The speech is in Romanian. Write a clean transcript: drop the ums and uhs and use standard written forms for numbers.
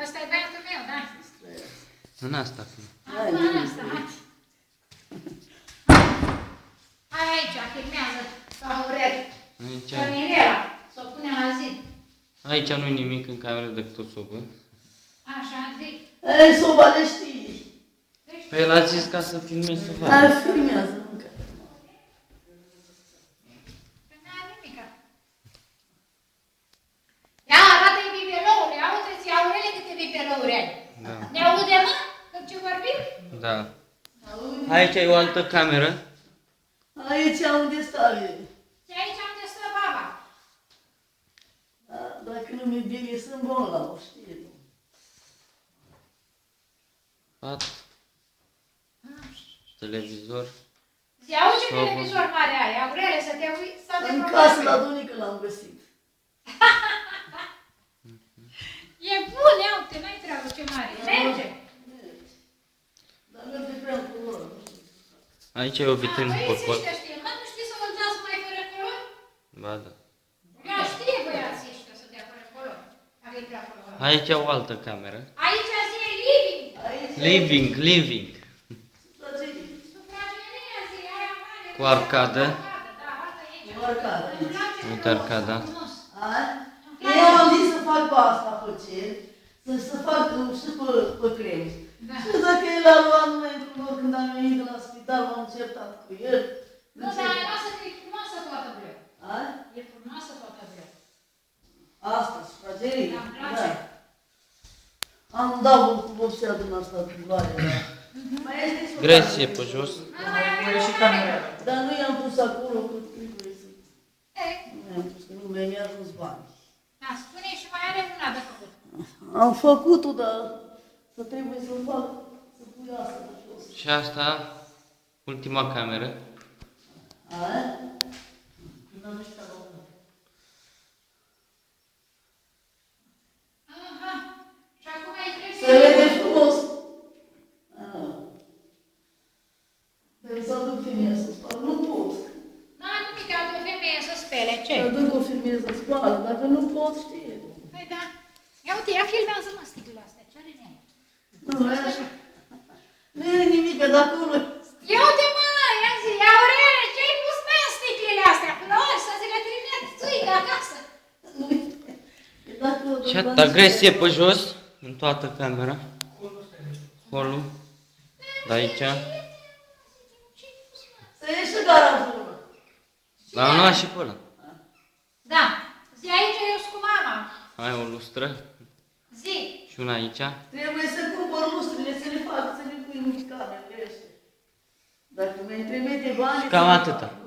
Ăsta e băiatul meu, da? În asta. Hai, în asta, hai. Hai aici, filmează, sau Aurel. Aici. Sau Mirela, să o punem la zi. Aici nu-i nimic în cameră decât o sobă. Așa, zic. Ei, soba le știi. Păi el a zis ca să filmez să fac. Dar filmează, încă. N-are nimica. Ia, arată-i bibeloule, auzi-ți, Aurele, câte bibelouri ai. Da. Ne aude, mă? Când ce vorbim? Da. Aici e o altă cameră. Aici unde stau eu. Și aici unde stă baba. Da, dacă nu mi-e bine, sunt bun la o știre. Pat. Televizor. Zi, auzi ce televizor mare ai, Aurele, să te uiți, să te În promovezi. casă la dunică l-am găsit. E bun, ia uite, n-ai treabă, ce mare. Merge. Dar merge prea în culoră. Aici e o vitrină Băieții portocol. ăștia știe, mă, nu știi să vă dați mai fără culori? Ba da. Eu știe băiații ăștia să dea fără culori. Avei prea culori. Aici e o altă cameră. Aici zi e living. Living, living. Sufrageria zi, aia mare. Cu arcadă. Da, asta e aici. Cu arcadă. Îmi place Uite arcada. frumos. Eu am zis să fac pe asta făceri, să fac și pe creme. Da. Și dacă el a luat numai într-un loc când am venit de la spital, m-am certat cu el. Nu, dar lasă că e frumoasă toată bleu. A? E frumoasă toată bleu. Asta, sufragerie. Da, îmi place. Am dat cu vopsea din asta cu culoare. Mai este sufragerie. Gresie pe jos. Dar nu i-am pus acolo cât trebuie să... Nu i-am pus, că nu mi-a ajuns bani. Da, spune și mai are una de făcut. Am făcut-o, dar să trebuie să fac, să pui asta de jos. Și asta, ultima cameră. A? Aha. Și acum ai Se trebuie... vede frumos. Trebuie să aduc femeia să spală. Nu pot. N-ai nimic, au de femeie să spele, ce? Să aduc o femeie să spală. Dacă nu pot, știe. Păi da. Ia uite, ia filmează-mă sticlele astea, ce are în ele? Nu, nu e așa. Nu e nimic, dacă nu... Ia uite, mă, ia zi, ia Aurele, ce-ai pus pe sticlele astea? Până ori să zi că trimite țuică acasă. Și atâta gresie pe jos, în toată camera. Holul. De aici. Să ieși garajul. L-am luat și pe ăla. Da. Zi, aici eu sunt cu mama. Ai o lustră. Zi. Și una aici. Trebuie să cumpăr lustrele, să le fac, să le pui în camerele astea. Dacă mi-ai trimite bani... Cam atâta.